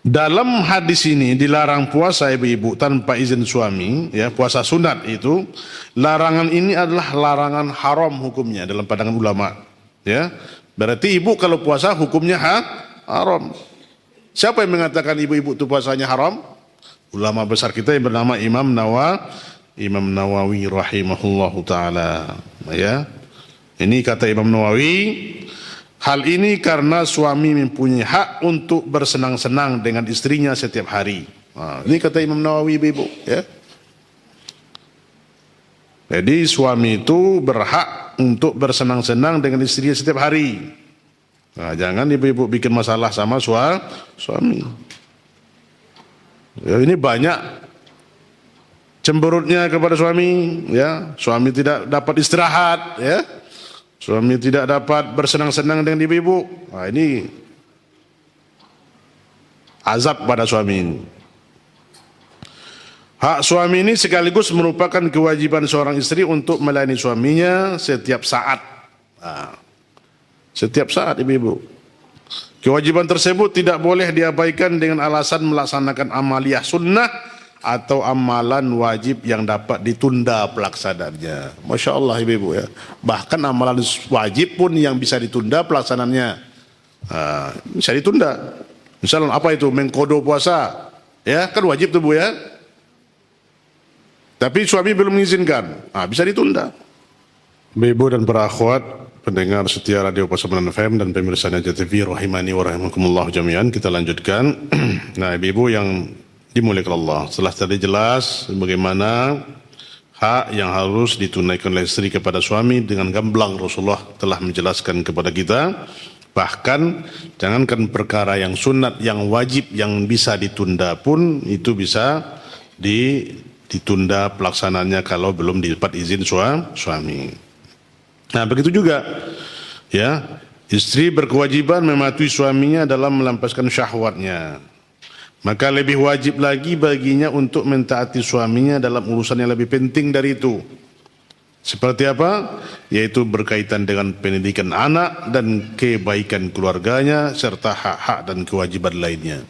Dalam hadis ini dilarang puasa ibu-ibu tanpa izin suami, ya, puasa sunat itu. Larangan ini adalah larangan haram hukumnya dalam pandangan ulama, ya. Berarti ibu kalau puasa hukumnya haram. Siapa yang mengatakan ibu-ibu itu puasanya haram? Ulama besar kita yang bernama Imam Nawawi rahimahullahu taala, ya. Ini kata Imam Nawawi, hal ini karena suami mempunyai hak untuk bersenang-senang dengan istrinya setiap hari. Nah, ini kata Imam Nawawi, ibu, ya. Jadi suami itu berhak untuk bersenang-senang dengan istrinya setiap hari. Nah, jangan ibu-ibu bikin masalah sama suami. Ya, ini banyak cemberutnya kepada suami, ya. Suami tidak dapat istirahat, ya. Suami tidak dapat bersenang-senang dengan ibu-ibu. Nah, ini azab pada suami ini. Hak suami ini sekaligus merupakan kewajiban seorang istri untuk melayani suaminya setiap saat. Nah, setiap saat ibu-ibu. Kewajiban tersebut tidak boleh diabaikan dengan alasan melaksanakan amaliyah sunnah atau amalan wajib yang dapat ditunda pelaksanaannya. Masya Allah ibu-ibu, ya. Bahkan amalan wajib pun yang bisa ditunda pelaksanaannya. Bisa ditunda. Misalnya apa itu? Mengkodo puasa. Ya, kan wajib tuh bu, ya. Tapi suami belum mengizinkan. Bisa ditunda. Ibu dan para akhwat pendengar setia Radio Pasaman FM dan pemirsa Najah TV rahimani wa rahimakumullah jami'an, kita lanjutkan. Nah, ibu-ibu yang dimuliakan Allah, setelah tadi jelas bagaimana hak yang harus ditunaikan oleh istri kepada suami, dengan gamblang Rasulullah telah menjelaskan kepada kita. Bahkan jangankan perkara yang sunat, yang wajib, yang bisa ditunda pun itu bisa ditunda pelaksanaannya kalau belum dapat izin suami. Nah, begitu juga, ya, istri berkewajiban mematuhi suaminya dalam melampiaskan syahwatnya. Maka lebih wajib lagi baginya untuk mentaati suaminya dalam urusan yang lebih penting dari itu. Seperti apa? Yaitu berkaitan dengan pendidikan anak dan kebaikan keluarganya serta hak-hak dan kewajiban lainnya.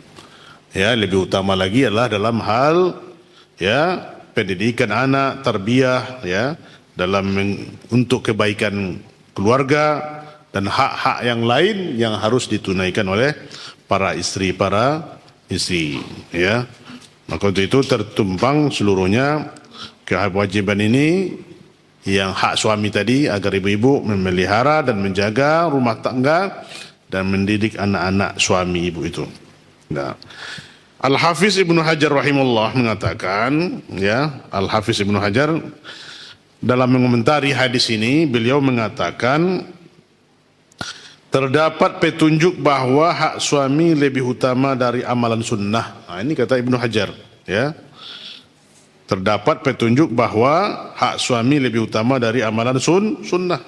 Ya, lebih utama lagi adalah dalam hal, ya, pendidikan anak, tarbiyah, ya, untuk kebaikan keluarga dan hak-hak yang lain yang harus ditunaikan oleh para istri, ya. Maka untuk itu tertumpang seluruhnya kewajiban ini yang hak suami tadi agar ibu-ibu memelihara dan menjaga rumah tangga dan mendidik anak-anak suami ibu itu. Nah, Al-Hafiz Ibnu Hajar rahimahullah mengatakan, ya, Al-Hafiz Ibnu Hajar dalam mengomentari hadis ini beliau mengatakan terdapat petunjuk bahwa hak suami lebih utama dari amalan sunnah. Nah, ini kata Ibnu Hajar, ya. Terdapat petunjuk bahwa hak suami lebih utama dari amalan sunnah.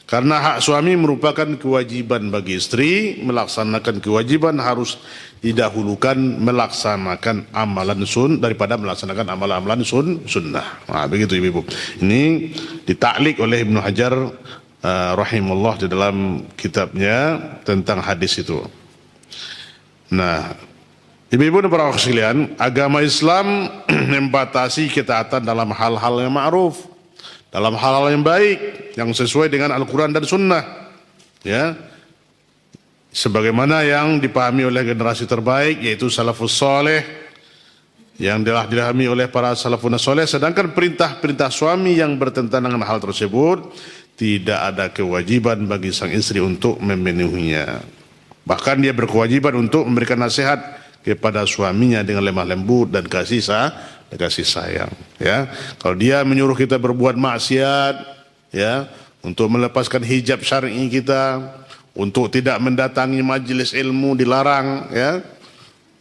Karena hak suami merupakan kewajiban bagi istri, melaksanakan kewajiban harus didahulukan melaksanakan amalan daripada melaksanakan amalan sunnah. Nah, begitu ibu-ibu. Ini ditaklik oleh Ibnu Hajar rahimahullah di dalam kitabnya tentang hadis itu. Nah, ibu-ibu dan para sekalian, agama Islam membatasi ketaatan dalam hal-hal yang ma'ruf, dalam hal-hal yang baik, yang sesuai dengan Al-Quran dan Sunnah, ya, sebagaimana yang dipahami oleh generasi terbaik, yaitu salafus soleh, yang telah dipahami oleh para salafun soleh. Sedangkan perintah-perintah suami yang bertentangan dengan hal tersebut, tidak ada kewajiban bagi sang istri untuk memenuhinya. Bahkan dia berkewajiban untuk memberikan nasihat kepada suaminya dengan lemah lembut dan kasih sayang, ya. Kalau dia menyuruh kita berbuat maksiat, ya, untuk melepaskan hijab syar'i kita, untuk tidak mendatangi majelis ilmu dilarang, ya,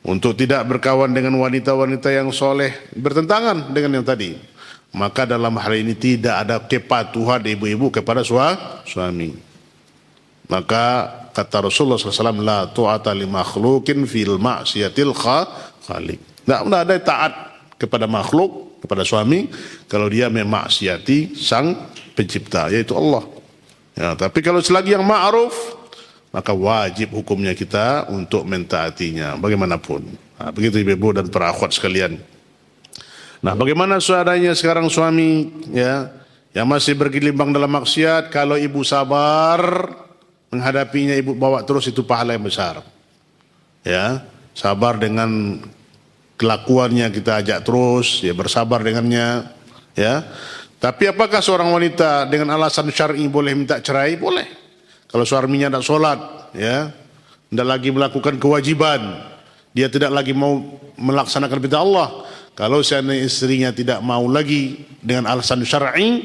untuk tidak berkawan dengan wanita-wanita yang soleh, bertentangan dengan yang tadi, maka dalam hal ini tidak ada kepatuhan ibu-ibu kepada suami. Maka kata Rasulullah SAW, la tu'ata li makhlukin fil ma'siyatil khaliq. Tidak ada taat kepada makhluk, kepada suami, kalau dia memaksiati sang pencipta, yaitu Allah. Ya, tapi kalau selagi yang ma'ruf, maka wajib hukumnya kita untuk mentaatinya, bagaimanapun. Nah, begitu ibu-ibu dan para akhwat sekalian. Nah, bagaimana seadanya sekarang suami, ya, yang masih bergelimbang dalam maksiat, kalau ibu sabar menghadapinya, ibu bawa terus, itu pahala yang besar, ya. Sabar dengan kelakuannya, kita ajak terus, ya, bersabar dengannya, ya. Tapi apakah seorang wanita dengan alasan syar'i boleh minta cerai? Boleh. Kalau suaminya tidak sholat, ya, tidak lagi melakukan kewajiban, dia tidak lagi mau melaksanakan perintah Allah, kalau seandainya istrinya tidak mau lagi dengan alasan syar'i,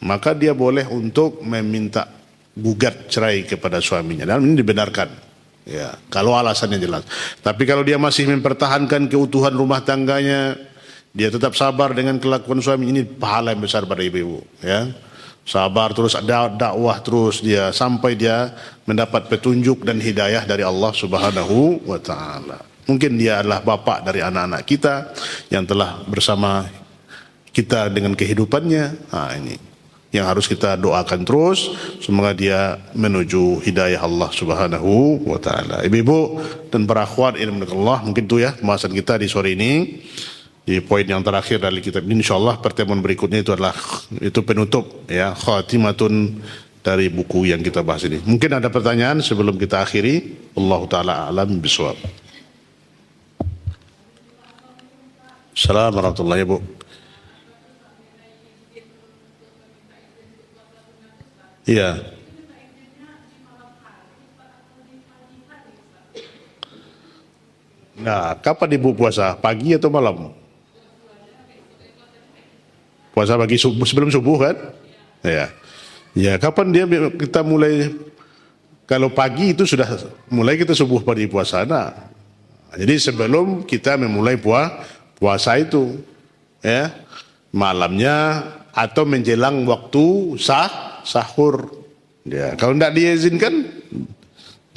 maka dia boleh untuk meminta gugat cerai kepada suaminya, dan ini dibenarkan, ya, kalau alasannya jelas. Tapi kalau dia masih mempertahankan keutuhan rumah tangganya, dia tetap sabar dengan kelakuan suami, ini pahala yang besar pada ibu-ibu, ya. Sabar terus, dakwah terus dia sampai dia mendapat petunjuk dan hidayah dari Allah Subhanahu wa taala. Mungkin dia adalah bapak dari anak-anak kita yang telah bersama kita dengan kehidupannya. Nah, ini yang harus kita doakan terus, semoga dia menuju hidayah Allah Subhanahu wa taala. Ibu-ibu dan para akhwat ilmu Allah, mungkin itu ya pembahasan kita di sore ini. Di poin yang terakhir dari kitab ini, insyaallah pertemuan berikutnya itu penutup, ya, khatimatun dari buku yang kita bahas ini. Mungkin ada pertanyaan sebelum kita akhiri. Allah taala alam bisawab. Assalamualaikum warahmatullahi wabarakatuh. Iya. Nah, kapan ibu puasa? Pagi atau malam? Puasa pagi sebelum subuh kan? Ya. Ya, kapan kita mulai? Kalau pagi itu sudah mulai kita subuh pada puasa. Nah, jadi sebelum kita memulai puasa itu, ya, malamnya atau menjelang waktu sahur. Ya, kalau tidak diizinkan,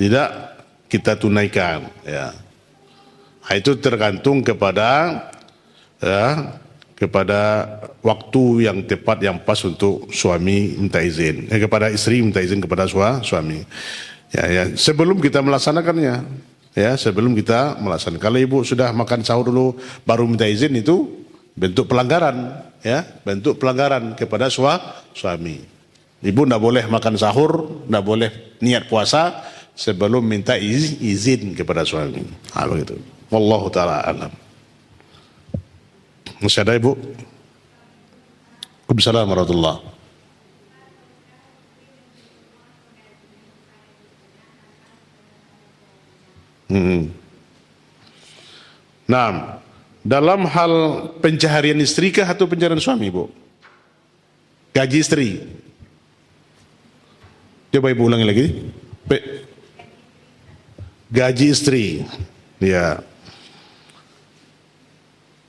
tidak kita tunaikan. Ya, nah, itu tergantung kepada waktu yang tepat, yang pas untuk suami minta izin, kepada istri minta izin kepada suami. Ya, sebelum kita melaksanakannya. Ya, sebelum kita melaksanakan. Kalau ibu sudah makan sahur dulu baru minta izin, itu bentuk pelanggaran, ya, bentuk pelanggaran kepada suami. Ibu tidak boleh makan sahur, tidak boleh niat puasa sebelum minta izin kepada suami. Begitu. Wallahu taala alam. Masih ada ibu? Waalaikumsalam warahmatullahi. Nah, dalam hal pencaharian istri kah atau pencaharian suami, Bu? Gaji istri. Coba ibu ulangi lagi. Gaji istri. Ya.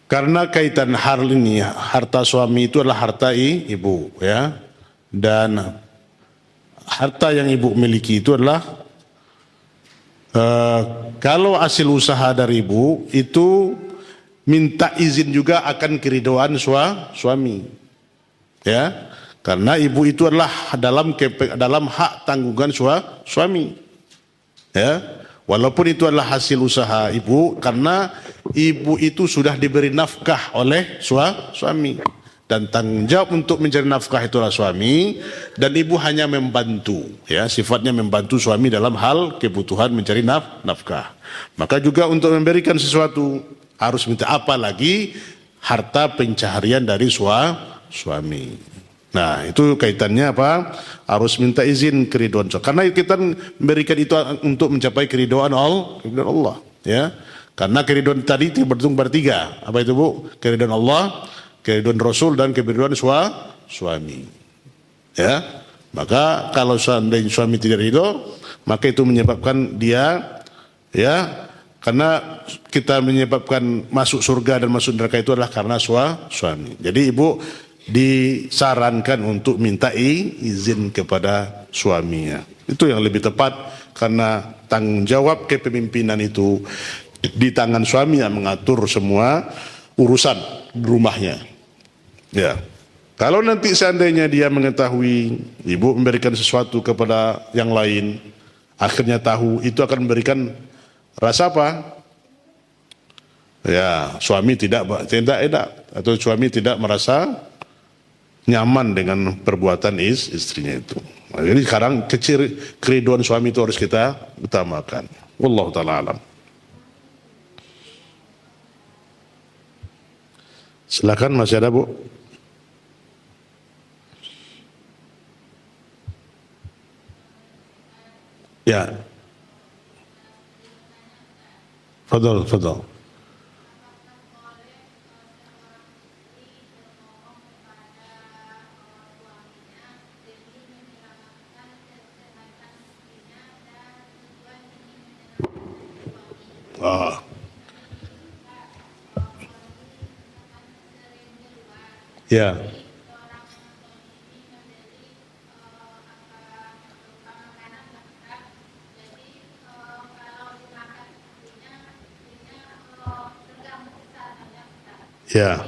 Karena kaitan hal ini, harta suami itu adalah harta ibu, ya. Dan harta yang ibu miliki itu adalah kalau hasil usaha dari ibu itu minta izin juga akan keridhaan suami, ya, karena ibu itu adalah dalam hak tanggungan suami, ya, walaupun itu adalah hasil usaha ibu, karena ibu itu sudah diberi nafkah oleh suami. Dan tanggung jawab untuk mencari nafkah itulah suami, dan ibu hanya membantu, ya, sifatnya membantu suami dalam hal kebutuhan mencari nafkah. Maka juga untuk memberikan sesuatu harus minta, apa lagi harta pencaharian dari suami. Nah, itu kaitannya apa? Harus minta izin keridhaan suami. Karena kita memberikan itu untuk mencapai keridhaan Allah, ya. Karena keridhaan tadi bertiga. Apa itu, Bu? Keridhaan Allah, keridhaan Rasul, dan keridhaan suami. Ya, maka kalau seandainya suami tidak ridho, maka itu menyebabkan dia, ya, karena kita menyebabkan masuk surga dan masuk neraka itu adalah karena suami. Jadi ibu disarankan untuk minta izin kepada suaminya. Itu yang lebih tepat, karena tanggung jawab kepemimpinan itu di tangan suami yang mengatur semua urusan rumahnya. Ya, kalau nanti seandainya dia mengetahui ibu memberikan sesuatu kepada yang lain, akhirnya tahu, itu akan memberikan rasa apa? Ya, suami tidak enak, atau suami tidak merasa nyaman dengan perbuatan istrinya itu. Jadi sekarang keridhaan suami itu harus kita utamakan. Wallahu taala alam. Silakan, masih ada, Bu? Ya. Fadal. Ya. Ya.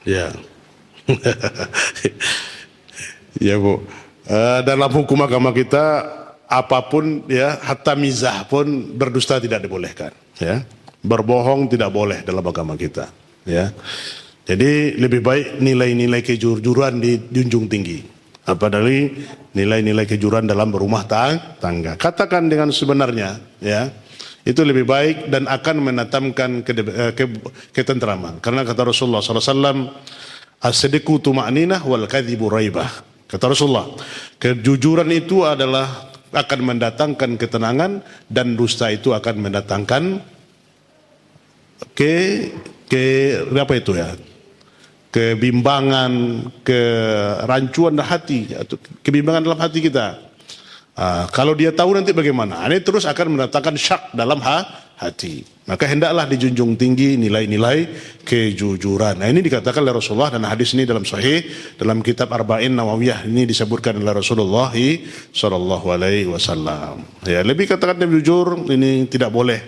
Ya. Ya, Bu. Dalam hukum agama kita, apapun, ya, hatta mizah pun berdusta tidak dibolehkan, ya. Berbohong tidak boleh dalam agama kita, ya. Jadi lebih baik nilai-nilai kejujuran dijunjung tinggi, apa dari nilai-nilai kejujuran dalam berumah tangga. Katakan dengan sebenarnya, ya. Itu lebih baik dan akan menatapkan ketentraman. Karena kata Rasulullah SAW, as-sidqu tuma'ninah wal kadhibu raibah. Kata Rasulullah, kejujuran itu adalah akan mendatangkan ketenangan, dan dusta itu akan mendatangkan apa itu, ya, kebimbangan, kerancuan hati, atau kebimbangan dalam hati kita. Kalau dia tahu nanti bagaimana, ini terus akan mendatangkan syak dalam hati. Maka hendaklah dijunjung tinggi nilai-nilai kejujuran. Nah, ini dikatakan oleh Rasulullah, dan hadis ini dalam sahih, dalam kitab Arba'in Nawawiyah ini disebutkan oleh Rasulullah SAW. Ya, lebih katakan jujur ini tidak boleh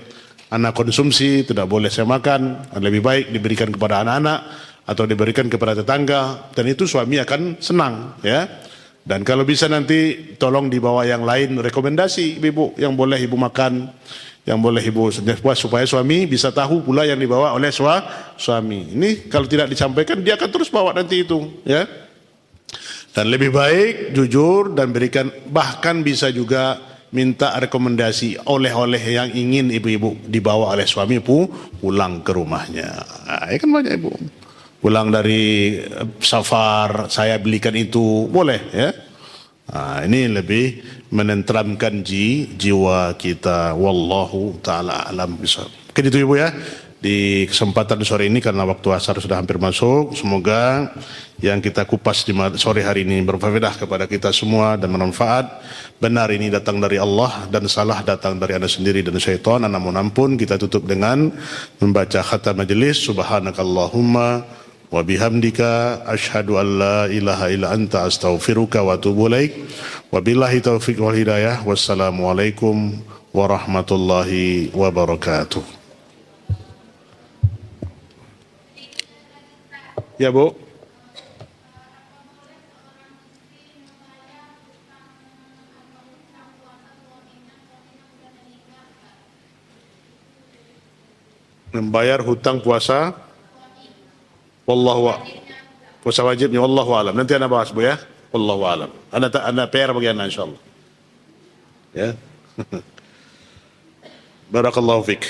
anak konsumsi, tidak boleh saya makan, lebih baik diberikan kepada anak-anak atau diberikan kepada tetangga, dan itu suami akan senang, ya. Dan kalau bisa nanti tolong dibawa yang lain, rekomendasi ibu yang boleh ibu makan, yang boleh ibu supaya suami bisa tahu pula yang dibawa oleh suami. Ini kalau tidak disampaikan dia akan terus bawa nanti itu, ya. Dan lebih baik jujur dan berikan, bahkan bisa juga minta rekomendasi oleh-oleh yang ingin ibu-ibu dibawa oleh suami pulang ke rumahnya. Nah, kan banyak ibu pulang dari safar, saya belikan itu, boleh, ya. Nah, ini lebih menenteramkan jiwa kita. Wallahu taala alam bisawab. Mungkin itu ibu, ya, di kesempatan sore ini karena waktu asar sudah hampir masuk. Semoga yang kita kupas di sore hari ini berfaedah kepada kita semua dan bermanfaat. Benar ini datang dari Allah dan salah datang dari anda sendiri dan syaitan. Anda mohon ampun. Kita tutup dengan membaca khatam majelis. Subhanakallahumma wa bihamdika asyhadu an la ilaha illa anta astaghfiruka wa atubu ilaik. Wabillahi taufiq wal hidayah. Wassalamualaikum warahmatullahi wabarakatuh. Ya, Bu. Membayar hutang puasa, puasa wajibnya wallahu alam. Nanti anda bahas, Bu, ya. Wallahu alam. Anda PR bagi anda insyaallah. Ya. Barakallahu fik.